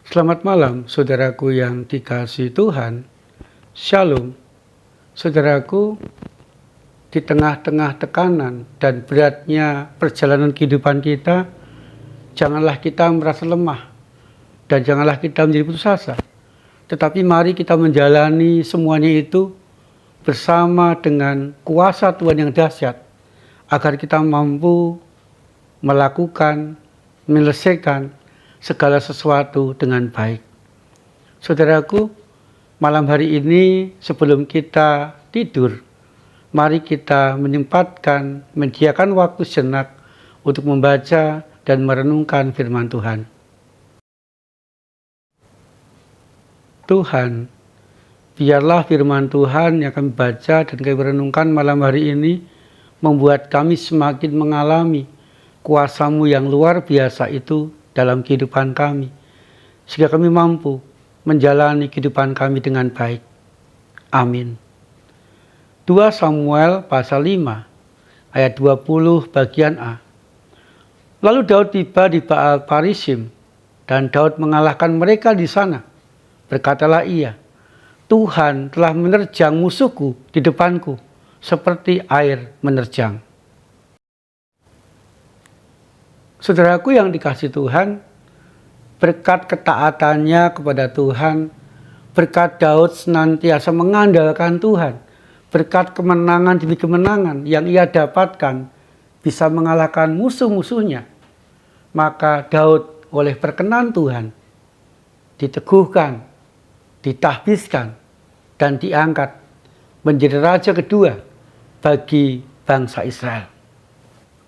Selamat malam, saudaraku yang dikasihi Tuhan. Shalom, saudaraku. Di tengah-tengah tekanan dan beratnya perjalanan kehidupan kita, janganlah kita merasa lemah dan janganlah kita menjadi putus asa. Tetapi mari kita menjalani semuanya itu bersama dengan kuasa Tuhan yang dahsyat, agar kita mampu melakukan, menyelesaikan segala sesuatu dengan baik. Saudaraku, malam hari ini sebelum kita tidur, mari kita menyediakan waktu sejenak untuk membaca dan merenungkan firman Tuhan. Tuhan, biarlah firman Tuhan yang kami baca dan kami renungkan malam hari ini membuat kami semakin mengalami kuasa-Mu yang luar biasa itu dalam kehidupan kami, sehingga kami mampu menjalani kehidupan kami dengan baik. Amin. 2 Samuel pasal 5 ayat 20 bagian A. Lalu Daud tiba di Baal Parisim, dan Daud mengalahkan mereka di sana. Berkatalah ia, Tuhan telah menerjang musuhku di depanku, seperti air menerjang. Saudaraku yang dikasihi Tuhan, berkat ketaatannya kepada Tuhan, berkat Daud senantiasa mengandalkan Tuhan, berkat kemenangan demi kemenangan yang ia dapatkan, bisa mengalahkan musuh-musuhnya, maka Daud oleh perkenan Tuhan diteguhkan, ditahbiskan, dan diangkat menjadi raja kedua bagi bangsa Israel.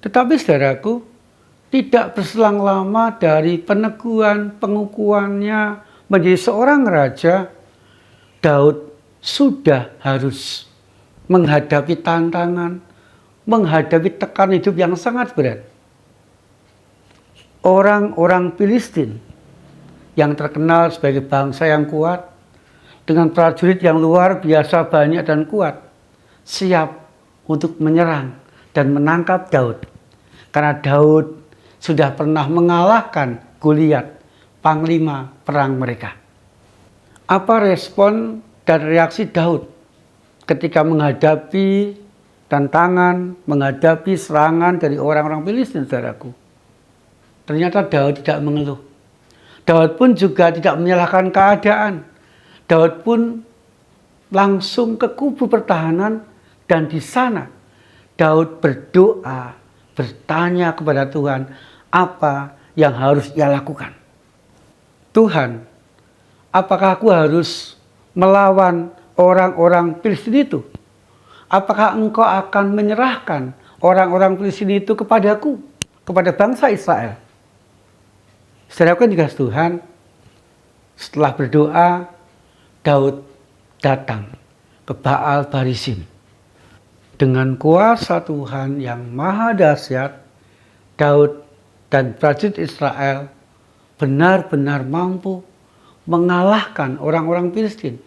Tetapi saudaraku, tidak berselang lama dari peneguhan pengukuhannya menjadi seorang raja, Daud sudah harus menghadapi tantangan, menghadapi tekanan hidup yang sangat berat. Orang-orang Filistin yang terkenal sebagai bangsa yang kuat, dengan prajurit yang luar biasa banyak dan kuat, siap untuk menyerang dan menangkap Daud. Karena Daud sudah pernah mengalahkan Goliat, panglima perang mereka. Apa respon dan reaksi Daud ketika menghadapi tantangan, menghadapi serangan dari orang-orang Filistin, saudaraku? Ternyata Daud tidak mengeluh. Daud pun juga tidak menyalahkan keadaan. Daud pun langsung ke kubu pertahanan, dan di sana Daud berdoa, bertanya kepada Tuhan apa yang harus ia lakukan. Tuhan, apakah aku harus melawan orang-orang Filistin itu? Apakah Engkau akan menyerahkan orang-orang Filistin itu kepadaku, kepada bangsa Israel? Saudaraku yang dikasihi Tuhan, setelah berdoa, Daud datang ke Baal Parisim. Dengan kuasa Tuhan yang maha dahsyat, Daud dan prajurit Israel benar-benar mampu mengalahkan orang-orang Filistin.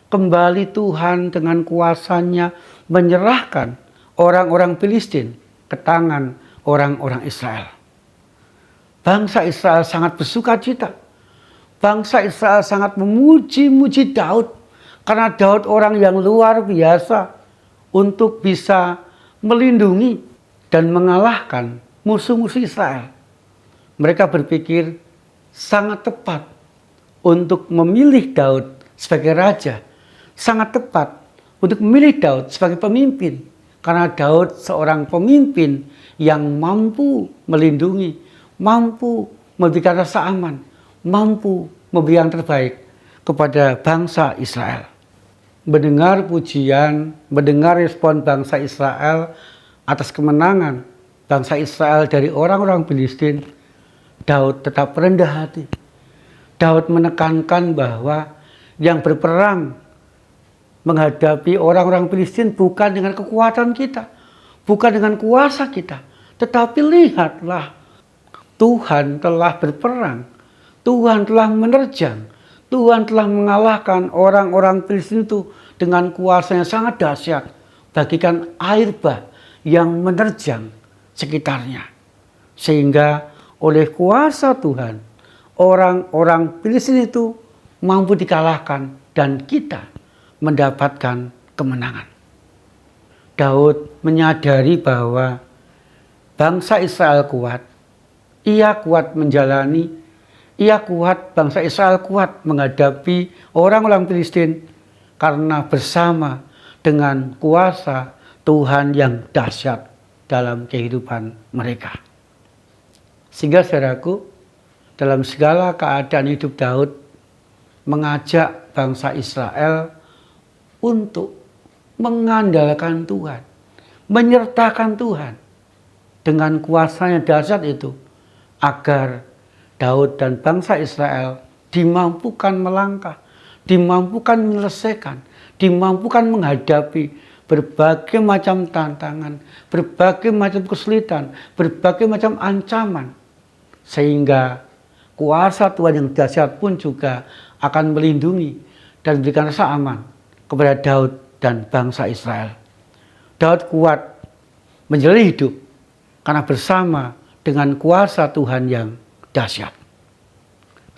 Kembali Tuhan dengan kuasanya menyerahkan orang-orang Filistin ke tangan orang-orang Israel. Bangsa Israel sangat bersukacita. Bangsa Israel sangat memuji-muji Daud, karena Daud orang yang luar biasa untuk bisa melindungi dan mengalahkan musuh-musuh Israel. Mereka berpikir sangat tepat untuk memilih Daud sebagai raja, sangat tepat untuk memilih Daud sebagai pemimpin, karena Daud seorang pemimpin yang mampu melindungi, mampu memberikan rasa aman, mampu memberi yang terbaik kepada bangsa Israel. Mendengar pujian, mendengar respon bangsa Israel atas kemenangan bangsa Israel dari orang-orang Filistin, Daud tetap rendah hati. Daud menekankan bahwa yang berperang menghadapi orang-orang Filistin bukan dengan kekuatan kita, bukan dengan kuasa kita, tetapi lihatlah, Tuhan telah berperang, Tuhan telah menerjang, Tuhan telah mengalahkan orang-orang Filistin itu dengan kuasa yang sangat dahsyat, bagikan air bah yang menerjang sekitarnya. Sehingga oleh kuasa Tuhan, orang-orang Filistin itu mampu dikalahkan dan kita mendapatkan kemenangan. Daud menyadari bahwa bangsa Israel kuat. Ia kuat menjalani, bangsa Israel kuat menghadapi orang-orang Filistin karena bersama dengan kuasa Tuhan yang dahsyat dalam kehidupan mereka. Sehingga saudaraku, dalam segala keadaan hidup Daud mengajak bangsa Israel untuk mengandalkan Tuhan, menyertakan Tuhan dengan kuasanya dahsyat itu, agar Daud dan bangsa Israel dimampukan melangkah, dimampukan menyelesaikan, dimampukan menghadapi berbagai macam tantangan, berbagai macam kesulitan, berbagai macam ancaman, sehingga kuasa Tuhan yang dahsyat pun juga akan melindungi dan memberikan rasa aman kepada Daud dan bangsa Israel. Daud kuat menjalani hidup karena bersama dengan kuasa Tuhan yang dahsyat.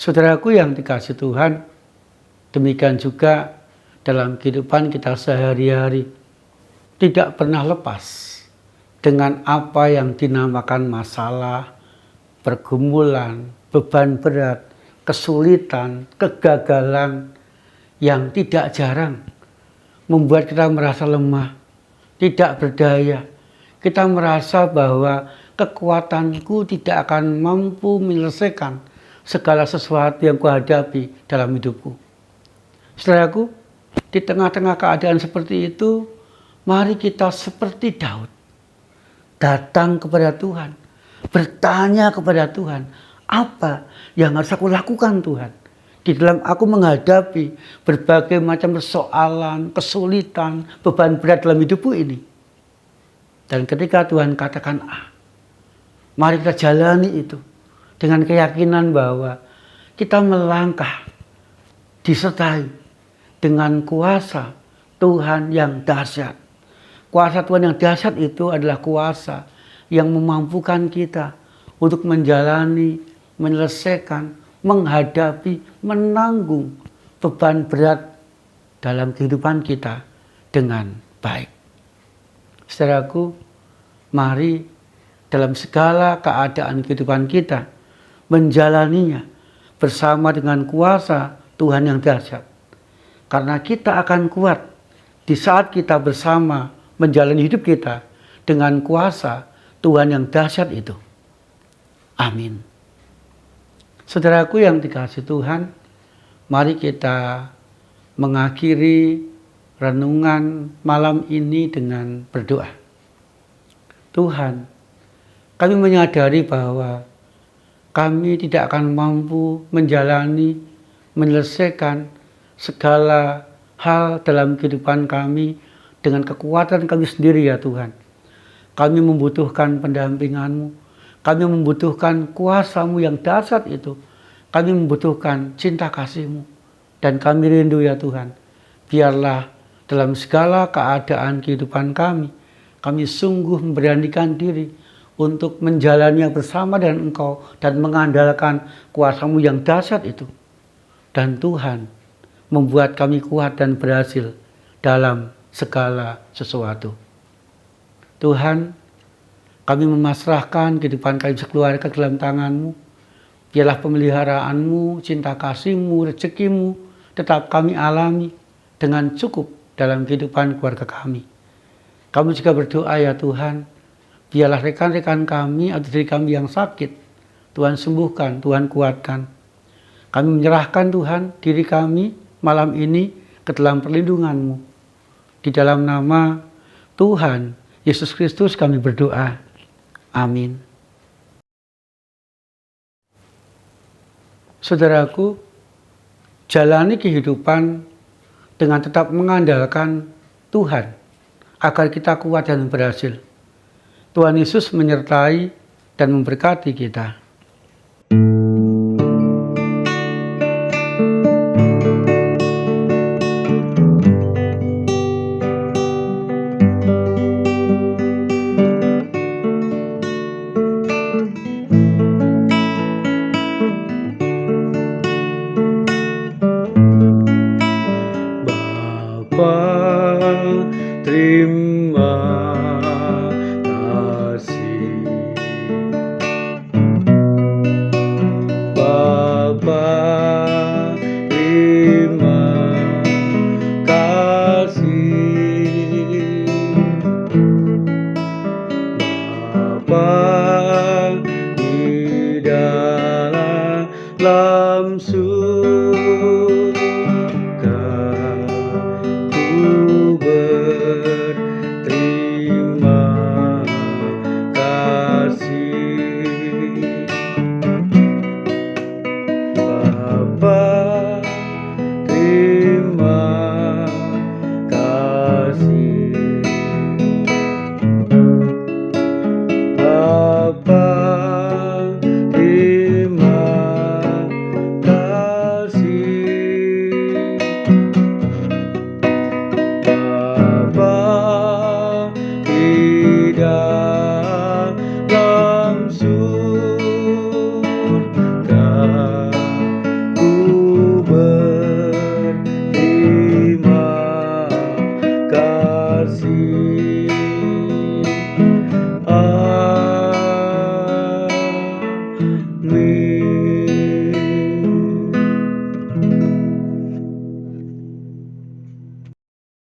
Saudaraku yang dikasihi Tuhan, demikian juga dalam kehidupan kita sehari-hari, tidak pernah lepas dengan apa yang dinamakan masalah, pergumulan, beban berat, kesulitan, kegagalan yang tidak jarang membuat kita merasa lemah, tidak berdaya. Kita merasa bahwa kekuatanku tidak akan mampu menyelesaikan segala sesuatu yang kuhadapi dalam hidupku. Saudaraku, di tengah-tengah keadaan seperti itu, mari kita seperti Daud, datang kepada Tuhan, bertanya kepada Tuhan, apa yang harus aku lakukan Tuhan? Di dalam aku menghadapi berbagai macam persoalan, kesulitan, beban berat dalam hidupku ini. Dan ketika Tuhan katakan mari kita jalani itu dengan keyakinan bahwa kita melangkah disertai dengan kuasa Tuhan yang dahsyat. Kuasa Tuhan yang dahsyat itu adalah kuasa yang memampukan kita untuk menjalani, menyelesaikan, menghadapi, menanggung beban berat dalam kehidupan kita dengan baik. Saudaraku, mari dalam segala keadaan kehidupan kita menjalaninya bersama dengan kuasa Tuhan yang dahsyat. Karena kita akan kuat di saat kita bersama menjalani hidup kita dengan kuasa Tuhan yang dahsyat itu. Amin. Saudaraku yang dikasihi Tuhan, mari kita mengakhiri renungan malam ini dengan berdoa. Tuhan, kami menyadari bahwa kami tidak akan mampu menjalani, menyelesaikan segala hal dalam kehidupan kami dengan kekuatan kami sendiri ya Tuhan. Kami membutuhkan pendampingan-Mu. Kami membutuhkan kuasa-Mu yang dahsyat itu. Kami membutuhkan cinta kasih-Mu. Dan kami rindu ya Tuhan. Biarlah dalam segala keadaan kehidupan kami sungguh memberanikan diri untuk menjalani bersama dengan Engkau dan mengandalkan kuasa-Mu yang dahsyat itu. Dan Tuhan membuat kami kuat dan berhasil dalam segala sesuatu. Tuhan, kami memasrahkan kehidupan kami sekeluarga dalam tangan-Mu. Biarlah pemeliharaanmu, cinta kasih-Mu, rezeki-Mu tetap kami alami dengan cukup dalam kehidupan keluarga kami. Kami juga berdoa ya Tuhan, biarlah rekan-rekan kami atau diri kami yang sakit, Tuhan sembuhkan, Tuhan kuatkan. Kami menyerahkan Tuhan diri kami malam ini ke dalam perlindungan-Mu. Di dalam nama Tuhan Yesus Kristus kami berdoa. Amin. Saudaraku, jalani kehidupan dengan tetap mengandalkan Tuhan agar kita kuat dan berhasil. Tuhan Yesus menyertai dan memberkati kita. dalam surga ku berterima kasih. Bapa, terima kasih. Bapa, terima kasih. Bapa, tidak